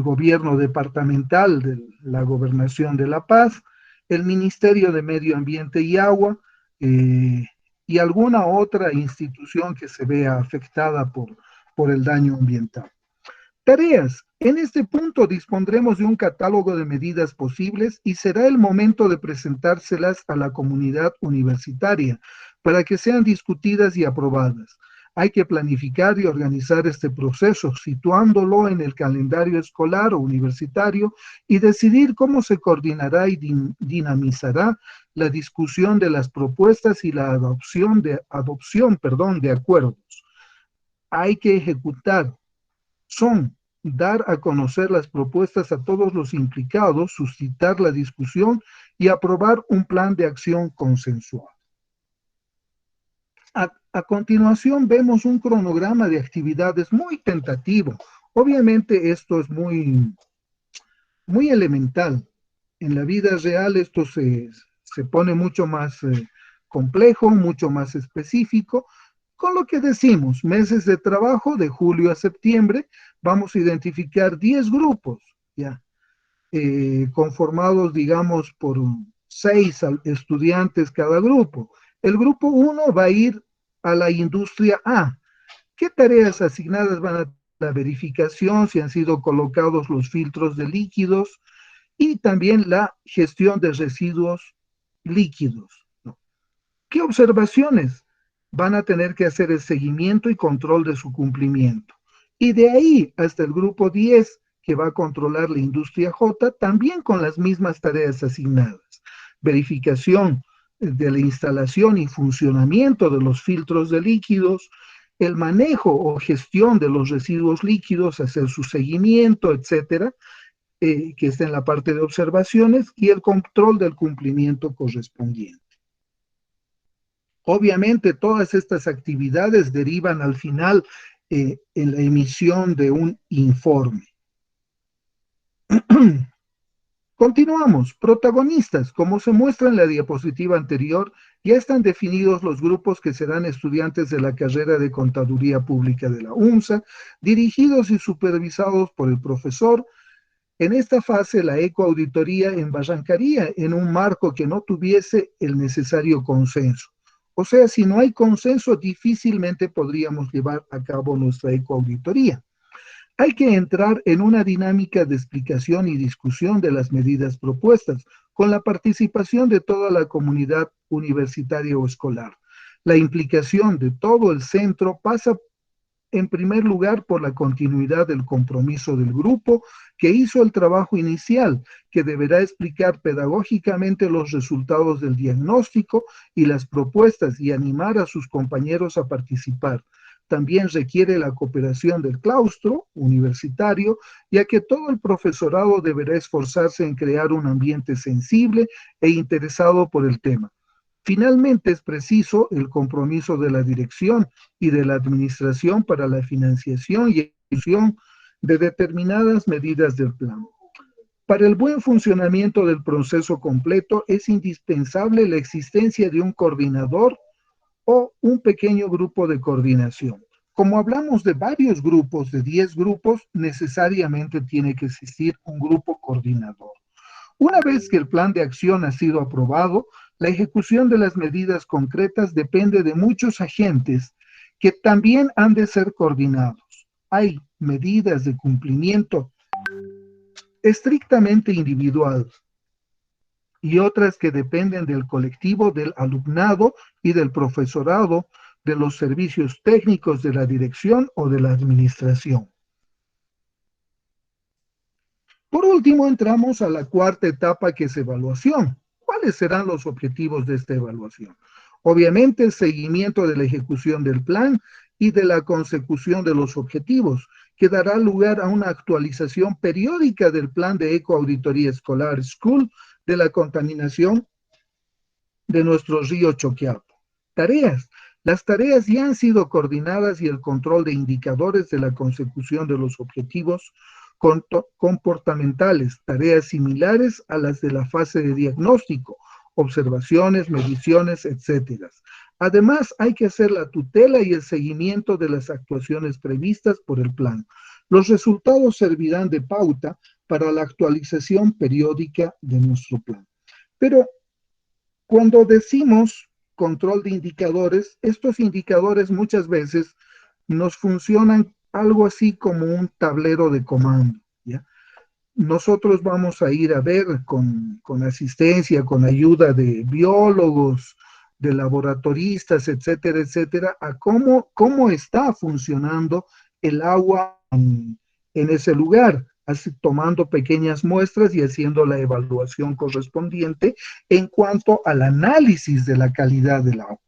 gobierno departamental de la Gobernación de La Paz, el Ministerio de Medio Ambiente y Agua, y alguna otra institución que se vea afectada por el daño ambiental. Tareas. En este punto dispondremos de un catálogo de medidas posibles y será el momento de presentárselas a la comunidad universitaria para que sean discutidas y aprobadas. Hay que planificar y organizar este proceso, situándolo en el calendario escolar o universitario y decidir cómo se coordinará y dinamizará la discusión de las propuestas y la adopción de acuerdos. Hay que ejecutar. Son dar a conocer las propuestas a todos los implicados, suscitar la discusión y aprobar un plan de acción consensuado. A continuación vemos un cronograma de actividades muy tentativo. Obviamente esto es muy elemental. En la vida real esto se pone mucho más complejo, mucho más específico, con lo que decimos, meses de trabajo de julio a septiembre, vamos a identificar 10 grupos, ¿ya? Conformados, digamos, por 6 estudiantes cada grupo. El grupo 1 va a ir a la industria A. ¿Qué tareas asignadas van a la verificación, si han sido colocados los filtros de líquidos y también la gestión de residuos líquidos, ¿no? ¿Qué observaciones? Van a tener que hacer el seguimiento y control de su cumplimiento. Y de ahí hasta el grupo 10, que va a controlar la industria J, también con las mismas tareas asignadas. Verificación de la instalación y funcionamiento de los filtros de líquidos, el manejo o gestión de los residuos líquidos, hacer su seguimiento, etcétera, que está en la parte de observaciones, y el control del cumplimiento correspondiente. Obviamente, todas estas actividades derivan al final en la emisión de un informe. Continuamos. Protagonistas. Como se muestra en la diapositiva anterior, ya están definidos los grupos que serán estudiantes de la carrera de Contaduría Pública de la UNSA, dirigidos y supervisados por el profesor. En esta fase, la ecoauditoría embarrancaría en un marco que no tuviese el necesario consenso. O sea, si no hay consenso, difícilmente podríamos llevar a cabo nuestra ecoauditoría. Hay que entrar en una dinámica de explicación y discusión de las medidas propuestas, con la participación de toda la comunidad universitaria o escolar. La implicación de todo el centro pasa en primer lugar por la continuidad del compromiso del grupo que hizo el trabajo inicial, que deberá explicar pedagógicamente los resultados del diagnóstico y las propuestas y animar a sus compañeros a participar. También requiere la cooperación del claustro universitario, ya que todo el profesorado deberá esforzarse en crear un ambiente sensible e interesado por el tema. Finalmente, es preciso el compromiso de la dirección y de la administración para la financiación y ejecución de determinadas medidas del plan. Para el buen funcionamiento del proceso completo es indispensable la existencia de un coordinador o un pequeño grupo de coordinación. Como hablamos de varios grupos, de 10 grupos, necesariamente tiene que existir un grupo coordinador. Una vez que el plan de acción ha sido aprobado, la ejecución de las medidas concretas depende de muchos agentes que también han de ser coordinados. Hay medidas de cumplimiento estrictamente individuales y otras que dependen del colectivo del alumnado y del profesorado, de los servicios técnicos de la dirección o de la administración. Por último, entramos a la cuarta etapa, que es evaluación. ¿Cuáles serán los objetivos de esta evaluación? Obviamente, el seguimiento de la ejecución del plan y de la consecución de los objetivos, que dará lugar a una actualización periódica del plan de ecoauditoría escolar School de la contaminación de nuestro río Choquiapo. Tareas. Las tareas ya han sido coordinadas y el control de indicadores de la consecución de los objetivos comportamentales, tareas similares a las de la fase de diagnóstico, observaciones, mediciones, etc. Además, hay que hacer la tutela y el seguimiento de las actuaciones previstas por el plan. Los resultados servirán de pauta para la actualización periódica de nuestro plan. Pero cuando decimos control de indicadores, estos indicadores muchas veces nos funcionan algo así como un tablero de comando, ¿ya? Nosotros vamos a ir a ver con asistencia, con ayuda de biólogos, de laboratoristas, etcétera, etcétera, a cómo está funcionando el agua en ese lugar, así, tomando pequeñas muestras y haciendo la evaluación correspondiente en cuanto al análisis de la calidad del agua.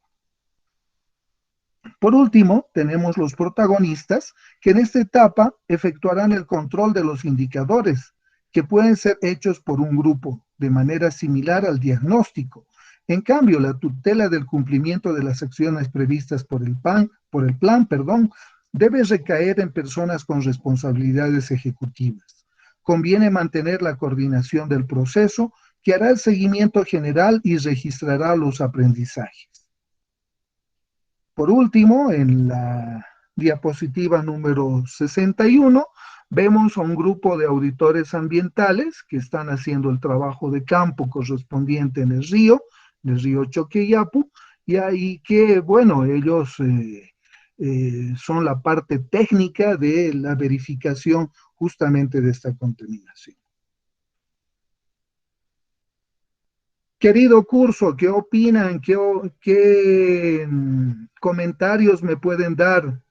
Por último, tenemos los protagonistas, que en esta etapa efectuarán el control de los indicadores, que pueden ser hechos por un grupo, de manera similar al diagnóstico. En cambio, la tutela del cumplimiento de las acciones previstas por el plan, debe recaer en personas con responsabilidades ejecutivas. Conviene mantener la coordinación del proceso, que hará el seguimiento general y registrará los aprendizajes. Por último, en la diapositiva número 61, vemos a un grupo de auditores ambientales que están haciendo el trabajo de campo correspondiente en el río Choqueyapu, y ahí que, bueno, ellos son la parte técnica de la verificación justamente de esta contaminación. Querido curso, ¿qué opinan? ¿Qué comentarios me pueden dar?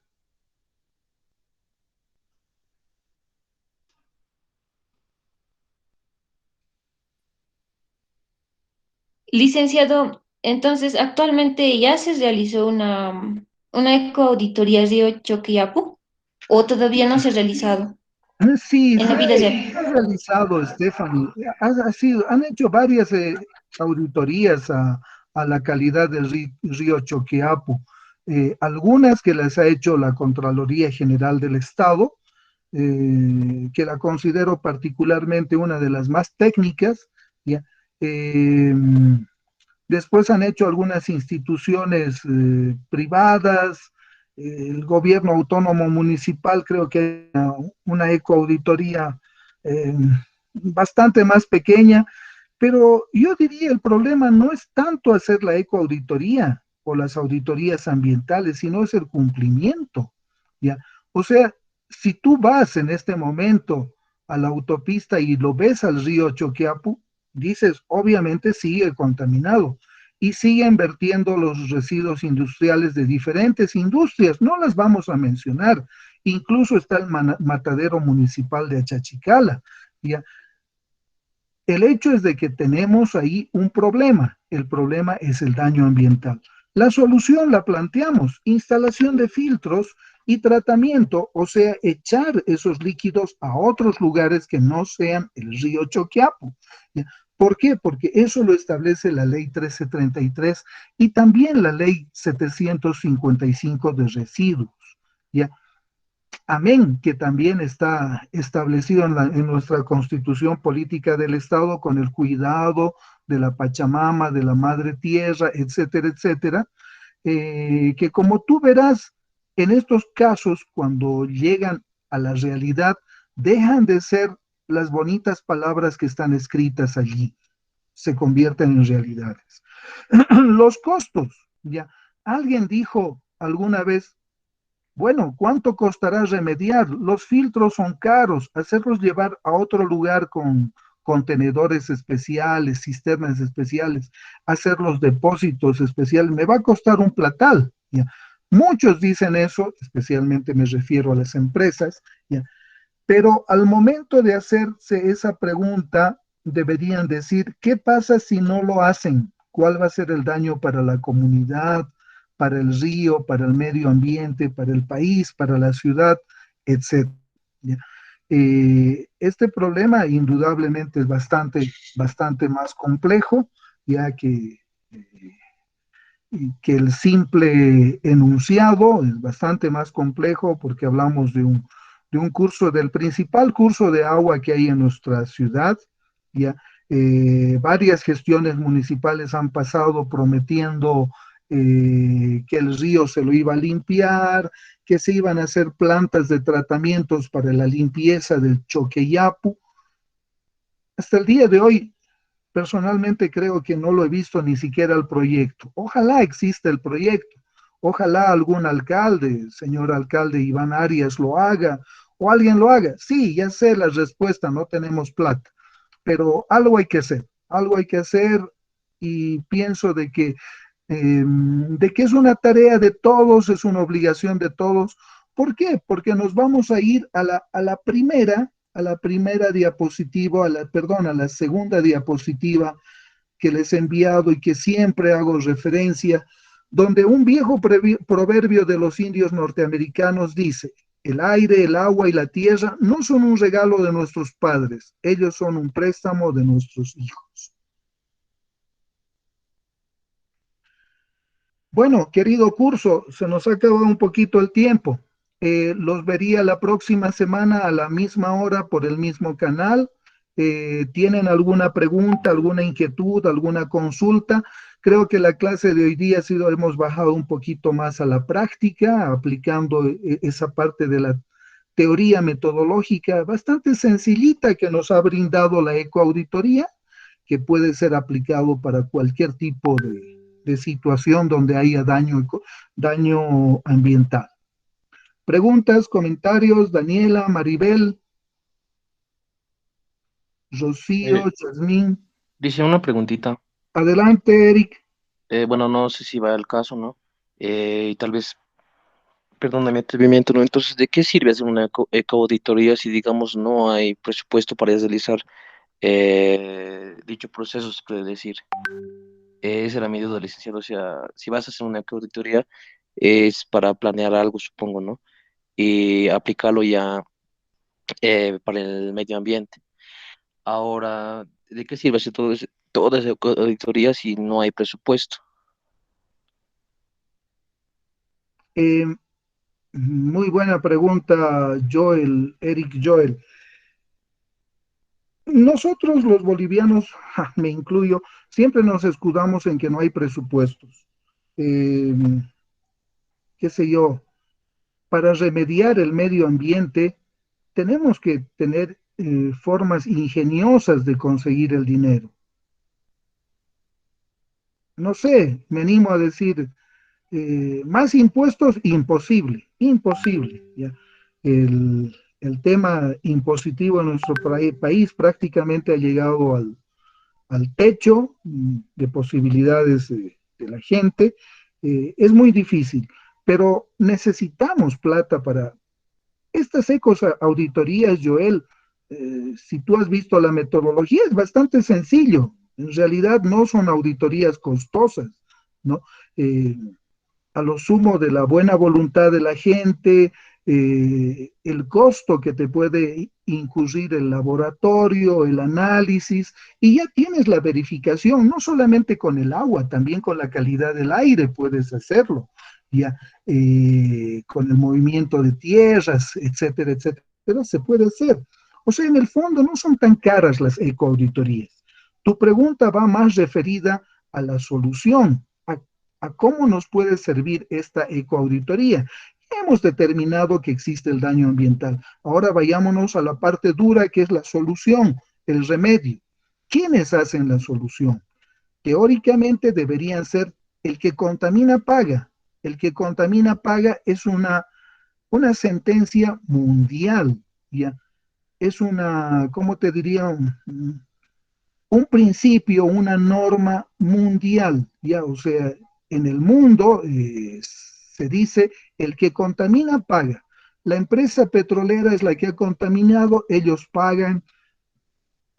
Licenciado, entonces actualmente ya se realizó una ecoauditoría Río Choquiapu o todavía no se ha realizado Sí, en la vida real. ha realizado, Stephanie. Han hecho varias auditorías a la calidad del río Choqueapu. Algunas que las ha hecho la Contraloría General del Estado, que la considero particularmente una de las más técnicas, ¿ya? Eh, Después han hecho algunas instituciones privadas, el gobierno autónomo municipal, creo que hay una ecoauditoría eh, bastante más pequeña, pero yo diría el problema no es tanto hacer la ecoauditoría o las auditorías ambientales, sino es el cumplimiento, ¿ya? O sea, si tú vas en este momento a la autopista y lo ves al río Choqueapu, dices, obviamente sigue contaminado y siguen vertiendo los residuos industriales de diferentes industrias, no las vamos a mencionar, incluso está el matadero municipal de Achachicala, ¿ya? El hecho es de que tenemos ahí un problema, el problema es el daño ambiental. La solución la planteamos, instalación de filtros y tratamiento, o sea, echar esos líquidos a otros lugares que no sean el río Choqueapu, ¿ya? ¿Por qué? Porque eso lo establece la ley 1333 y también la ley 755 de residuos, ¿ya? Amén, que también está establecido en nuestra Constitución Política del Estado con el cuidado de la Pachamama, de la Madre Tierra, etcétera, etcétera. que como tú verás, en estos casos, cuando llegan a la realidad, dejan de ser las bonitas palabras que están escritas allí, se convierten en realidades. Los costos, ya. Alguien dijo alguna vez, bueno, ¿cuánto costará remediar? Los filtros son caros, hacerlos llevar a otro lugar con contenedores especiales, cisternas especiales, hacer los depósitos especiales, me va a costar un platal, ¿ya? Muchos dicen eso, especialmente me refiero a las empresas, ¿ya? Pero al momento de hacerse esa pregunta, deberían decir, ¿qué pasa si no lo hacen? ¿Cuál va a ser el daño para la comunidad, para el río, para el medio ambiente, para el país, para la ciudad, etcétera? ¿Ya? Este problema indudablemente es bastante más complejo, ya que el simple enunciado es bastante más complejo porque hablamos de un curso, del principal curso de agua que hay en nuestra ciudad. Ya varias gestiones municipales han pasado prometiendo que el río se lo iba a limpiar, que se iban a hacer plantas de tratamientos para la limpieza del Choqueyapu. Hasta el día de hoy, personalmente creo que no lo he visto ni siquiera el proyecto. Ojalá exista el proyecto. Ojalá algún alcalde, señor alcalde Iván Arias, lo haga o alguien lo haga. Sí, ya sé la respuesta, no tenemos plata, pero algo hay que hacer y pienso de que es una tarea de todos, es una obligación de todos. ¿Por qué? Porque nos vamos a ir a la primera diapositiva, perdón, a la segunda diapositiva que les he enviado y que siempre hago referencia, donde un viejo proverbio de los indios norteamericanos dice, el aire, el agua y la tierra no son un regalo de nuestros padres, ellos son un préstamo de nuestros hijos. Bueno, querido curso, se nos ha acabado un poquito el tiempo. Los vería la próxima semana a la misma hora por el mismo canal. ¿Tienen alguna pregunta, alguna inquietud, alguna consulta? Creo que la clase de hoy día hemos bajado un poquito más a la práctica, aplicando esa parte de la teoría metodológica bastante sencillita que nos ha brindado la ecoauditoría, que puede ser aplicado para cualquier tipo de situación donde haya daño ambiental. Preguntas, comentarios, Daniela, Maribel, Rocío, Yasmín. Dice una preguntita. Adelante, Eric. Bueno, no sé si va al caso, ¿no? Y tal vez, perdóname, atrevimiento, ¿no? Entonces, ¿de qué sirve hacer una ecoauditoría si, digamos, no hay presupuesto para realizar dicho proceso, se puede decir? Esa era mi duda, licenciado. O sea, si vas a hacer una auditoría, es para planear algo, supongo, ¿no? Y aplicarlo ya para el medio ambiente. Ahora, ¿de qué sirve hacer toda esa auditoría si no hay presupuesto? Eh, Muy buena pregunta, Joel, Eric Joel. Nosotros los bolivianos, me incluyo, siempre nos escudamos en que no hay presupuestos. Eh, Qué sé yo, para remediar el medio ambiente tenemos que tener formas ingeniosas de conseguir el dinero. No sé, me animo a decir, más impuestos, imposible, imposible. ¿Ya? El tema impositivo en nuestro país prácticamente ha llegado al techo de posibilidades de la gente. Es muy difícil, pero necesitamos plata para estas auditorías, Joel. Si tú has visto la metodología, es bastante sencillo. En realidad no son auditorías costosas, ¿no? Eh, a lo sumo de la buena voluntad de la gente, el costo que te puede incurrir el laboratorio, el análisis, y ya tienes la verificación, no solamente con el agua, también con la calidad del aire puedes hacerlo, ya con el movimiento de tierras, etcétera, etcétera, pero se puede hacer. O sea, en el fondo no son tan caras las ecoauditorías. Tu pregunta va más referida a la solución, a cómo nos puede servir esta ecoauditoría. Hemos determinado que existe el daño ambiental. Ahora vayámonos a la parte dura, que es la solución, el remedio. ¿Quiénes hacen la solución? Teóricamente deberían ser el que contamina paga. El que contamina paga es una sentencia mundial, ¿ya? Es una, ¿cómo te diría? Un principio, una norma mundial, ¿ya? O sea, en el mundo se dice, el que contamina paga. La empresa petrolera es la que ha contaminado, ellos pagan,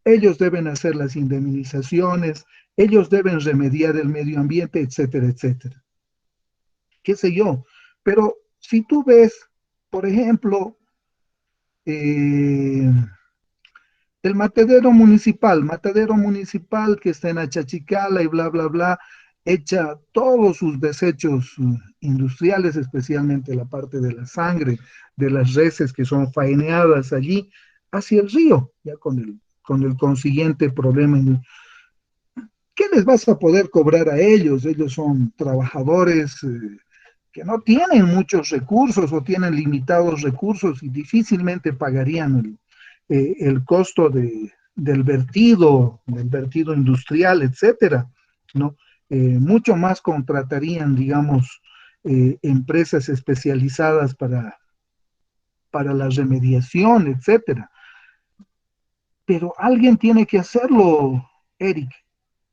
ellos deben hacer las indemnizaciones, ellos deben remediar el medio ambiente, etcétera, etcétera. Qué sé yo. Pero si tú ves, por ejemplo, el matadero municipal que está en Achachicala y bla, bla, bla, echa todos sus desechos industriales, especialmente la parte de la sangre, de las reses que son faeneadas allí, hacia el río, ya con el consiguiente problema. ¿Qué les vas a poder cobrar a ellos? Ellos son trabajadores que no tienen muchos recursos o tienen limitados recursos y difícilmente pagarían el costo del vertido industrial, etcétera, ¿no? Mucho más contratarían, digamos, empresas especializadas para la remediación, etcétera. Pero alguien tiene que hacerlo, Eric.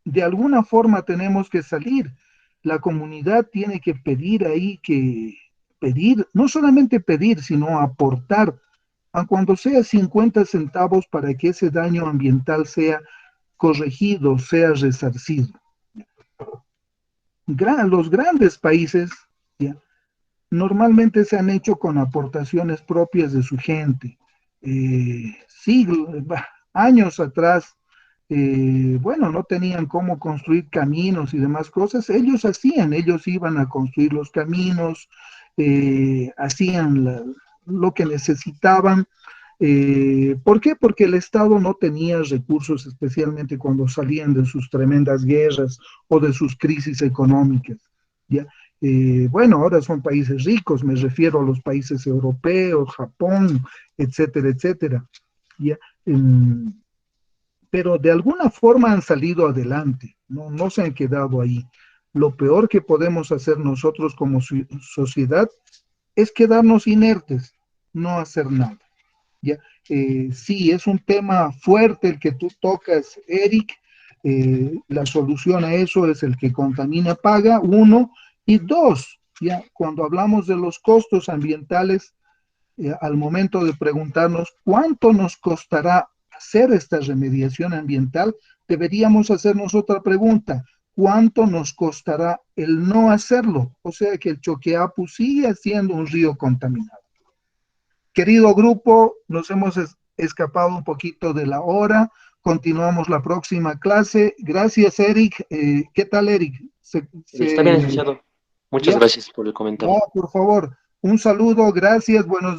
De alguna forma tenemos que salir. La comunidad tiene que pedir ahí, no solamente pedir, sino aportar, aun cuando sea 50 centavos para que ese daño ambiental sea corregido, sea resarcido. Los grandes países, ¿ya?, normalmente se han hecho con aportaciones propias de su gente. Años atrás, bueno, no tenían cómo construir caminos y demás cosas, ellos iban a construir los caminos, hacían lo que necesitaban. ¿Por qué? Porque el Estado no tenía recursos, especialmente cuando salían de sus tremendas guerras o de sus crisis económicas, ¿ya? Bueno, ahora son países ricos, me refiero a los países europeos, Japón, etcétera, etcétera, ¿ya? Pero de alguna forma han salido adelante, no se han quedado ahí. Lo peor que podemos hacer nosotros como sociedad es quedarnos inertes, no hacer nada. ¿Ya? Sí, es un tema fuerte el que tú tocas, Eric. La solución a eso es el que contamina paga, uno, y dos, ya cuando hablamos de los costos ambientales, al momento de preguntarnos cuánto nos costará hacer esta remediación ambiental, deberíamos hacernos otra pregunta: ¿cuánto nos costará el no hacerlo? O sea, que el Choqueapu sigue siendo un río contaminado. Querido grupo, nos hemos escapado un poquito de la hora. Continuamos la próxima clase. Gracias, Eric. ¿Qué tal, Eric? Está bien, licenciado. Muchas gracias por el comentario. No, por favor. Un saludo, gracias, buenos